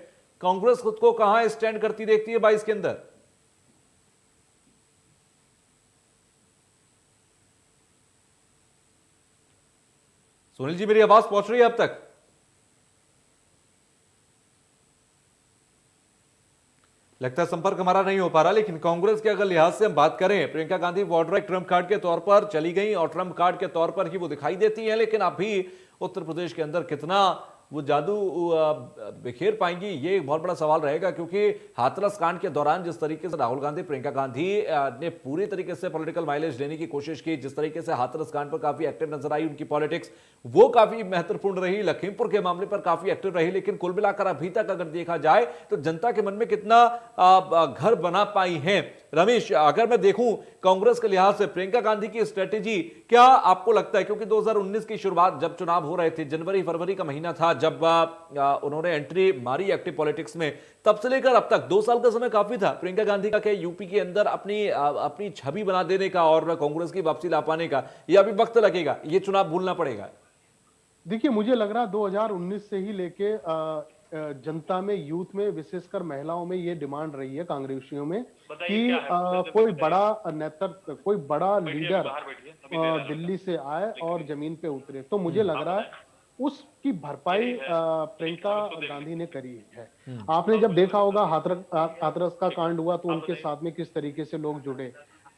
Speaker 1: कांग्रेस खुद को कहां स्टैंड करती देखती है 22 के अंदर? सुनील जी, मेरी आवाज पहुंच रही है अब तक? लगता है संपर्क हमारा नहीं हो पा रहा। लेकिन कांग्रेस के अगर लिहाज से हम बात करें, प्रियंका गांधी वोटर एक ट्रम्प कार्ड के तौर पर चली गई और ट्रम्प कार्ड के तौर पर ही वो दिखाई देती हैं, लेकिन अभी उत्तर प्रदेश के अंदर कितना वो जादू बिखेर पाएंगी, ये एक बहुत बड़ा सवाल रहेगा। क्योंकि हाथरस कांड के दौरान जिस तरीके से राहुल गांधी, प्रियंका गांधी ने पूरी तरीके से पॉलिटिकल माइलेज लेने की कोशिश की, जिस तरीके से हाथरस कांड पर काफी एक्टिव नजर आई उनकी पॉलिटिक्स, वो काफी महत्वपूर्ण रही। लखीमपुर के मामले पर काफी एक्टिव रही। लेकिन कुल मिलाकर अभी तक अगर देखा जाए तो जनता के मन में कितना घर बना पाई है। रमेश, अगर मैं देखूं कांग्रेस के लिहाज से प्रियंका गांधी की स्ट्रेटेजी, क्या आपको लगता है, क्योंकि 2019 की शुरुआत जब चुनाव हो रहे थे, जनवरी फरवरी का महीना था जब उन्होंने एंट्री मारी एक्टिव पॉलिटिक्स में, तब से लेकर अब तक 2 साल का समय काफी था प्रियंका गांधी का क्या यूपी के अंदर अपनी छवि बना देने का और कांग्रेस की वापसी ला पाने का, या अभी वक्त लगेगा, ये चुनाव भूलना पड़ेगा?
Speaker 3: देखिए, मुझे लग रहा है 2019 से ही लेके जनता में, यूथ में, विशेषकर महिलाओं में ये डिमांड रही है कांग्रेसियों में कि कोई बड़ा नेतृत्व, कोई बड़ा लीडर दिल्ली से आए और जमीन पे उतरे। तो मुझे लग रहा है उसकी भरपाई प्रियंका गांधी ने करी है। आपने जब देखा होगा हाथरस का कांड हुआ तो उनके साथ में किस तरीके से लोग जुड़े।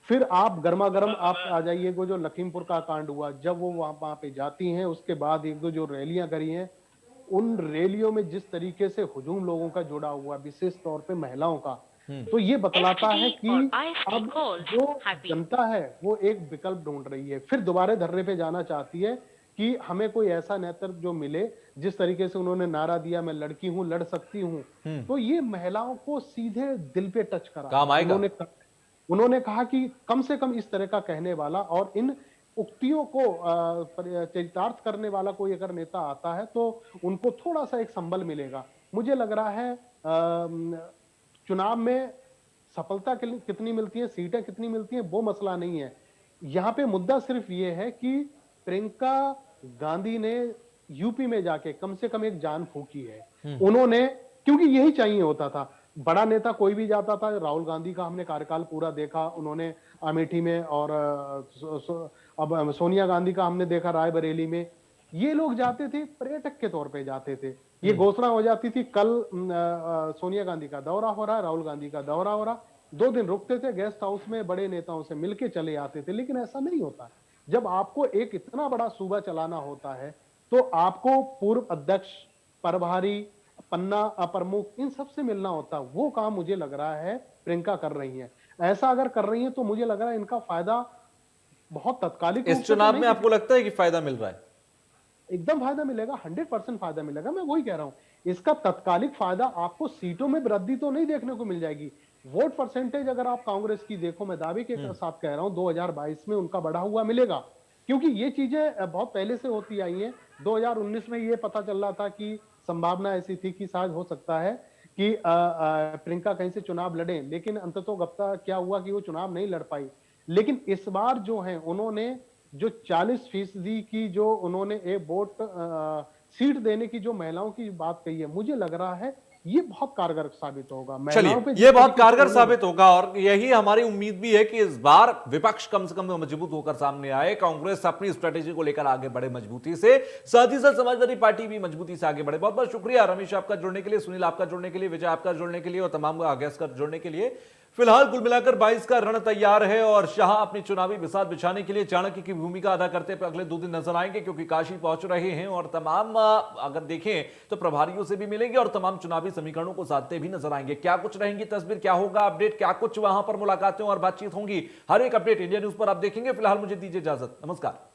Speaker 3: फिर आप गर्मा गर्म आप आ जाइए, वो जो लखीमपुर का कांड हुआ, जब वो वहां पे जाती हैं, उसके बाद 1-2 जो रैलियां करी हैं, उन रैलियों में जिस तरीके से हुजूम लोगों का जुड़ा हुआ, विशेष तौर पे महिलाओं का, तो ये बतलाता है कि अब जो जनता है वो एक विकल्प ढूंढ रही है, फिर दोबारा धरने पे जाना चाहती है कि हमें कोई ऐसा नेतृत्व जो मिले। जिस तरीके से उन्होंने नारा दिया, मैं लड़की हूं, लड़ सकती हूं, तो ये महिलाओं को सीधे दिल पे टच करा।
Speaker 1: काम आएगा।
Speaker 3: उन्होंने कहा कि कम से कम इस तरह का कहने वाला और इन उक्तियों को चरितार्थ करने वाला कोई अगर नेता आता है तो उनको थोड़ा सा एक संबल मिलेगा। मुझे लग रहा है चुनाव में सफलता कितनी मिलती है, सीटें कितनी मिलती हैं, वो मसला नहीं है। यहाँ पे मुद्दा सिर्फ ये है कि प्रियंका गांधी ने यूपी में जाके कम से कम एक जान फूकी है उन्होंने, क्योंकि यही चाहिए होता था। बड़ा नेता कोई भी जाता था, राहुल गांधी का हमने कार्यकाल पूरा देखा, उन्होंने अमेठी में, और अब सोनिया गांधी का हमने देखा रायबरेली में। ये लोग जाते थे पर्यटक के तौर पे जाते थे। ये घोषणा हो जाती थी कल सोनिया गांधी का दौरा हो रहा है, राहुल गांधी का दौरा हो रहा, 2 दिन रुकते थे गेस्ट हाउस में, बड़े नेताओं से मिलके चले आते थे। लेकिन ऐसा नहीं होता। जब आपको एक इतना बड़ा सूबा चलाना होता है तो आपको पूर्व अध्यक्ष, प्रभारी, पन्ना प्रमुख, इन सब से मिलना होता है। वो काम मुझे लग रहा है प्रियंका कर रही है। ऐसा अगर कर रही है तो मुझे लग रहा है इनका फायदा बहुत तत्कालिक
Speaker 1: इस चुनाव में आपको लगता है कि फायदा मिल रहा है?
Speaker 3: एकदम फायदा मिलेगा, 100% फायदा मिलेगा। मैं वही कह रहा हूं, इसका तत्कालिक फायदा आपको सीटों में वृद्धि तो नहीं देखने को मिल जाएगी। वोट परसेंटेज अगर आप कांग्रेस की देखो, मैं दावे के साथ कह रहा हूं 2022 में उनका बढ़ा हुआ मिलेगा, क्योंकि ये चीजें बहुत पहले से होती आई हैं। 2019 में ये पता चल रहा था कि संभावना ऐसी थी कि शायद हो सकता है कि प्रियंका कहीं से चुनाव लड़े, लेकिन अंततोगत्वा क्या हुआ कि वो चुनाव नहीं लड़ पाई। लेकिन इस बार जो है उन्होंने जो 40% की जो उन्होंने एक वोट सीट देने की जो महिलाओं की बात कही है, मुझे लग रहा है ये बहुत कारगर साबित होगा।
Speaker 1: चलिए, ये बहुत कारगर साबित होगा और यही हमारी उम्मीद भी है कि इस बार विपक्ष कम से कम मजबूत होकर सामने आए, कांग्रेस अपनी स्ट्रेटेजी को लेकर आगे बढ़े मजबूती से, साथ ही साथ समाजवादी पार्टी भी मजबूती से आगे बढ़े। बहुत बहुत शुक्रिया रमेश आपका जुड़ने के लिए, सुनील आपका जुड़ने के लिए, विजय आपका जुड़ने के लिए और तमाम गेस्ट का जुड़ने के लिए। फिलहाल कुल मिलाकर 22 का रण तैयार है और शाह अपनी चुनावी बिसात बिछाने के लिए चाणक्य की भूमिका अदा करते हुए अगले 2 दिन नजर आएंगे, क्योंकि काशी पहुंच रहे हैं और तमाम अगर देखें तो प्रभारियों से भी मिलेंगे और तमाम चुनावी समीकरणों को साधते भी नजर आएंगे। क्या कुछ रहेंगी तस्वीर, क्या होगा अपडेट, क्या कुछ वहां पर मुलाकातें और बातचीत होंगी, हर एक अपडेट इंडिया न्यूज पर आप देखेंगे। फिलहाल मुझे दीजिए इजाजत, नमस्कार।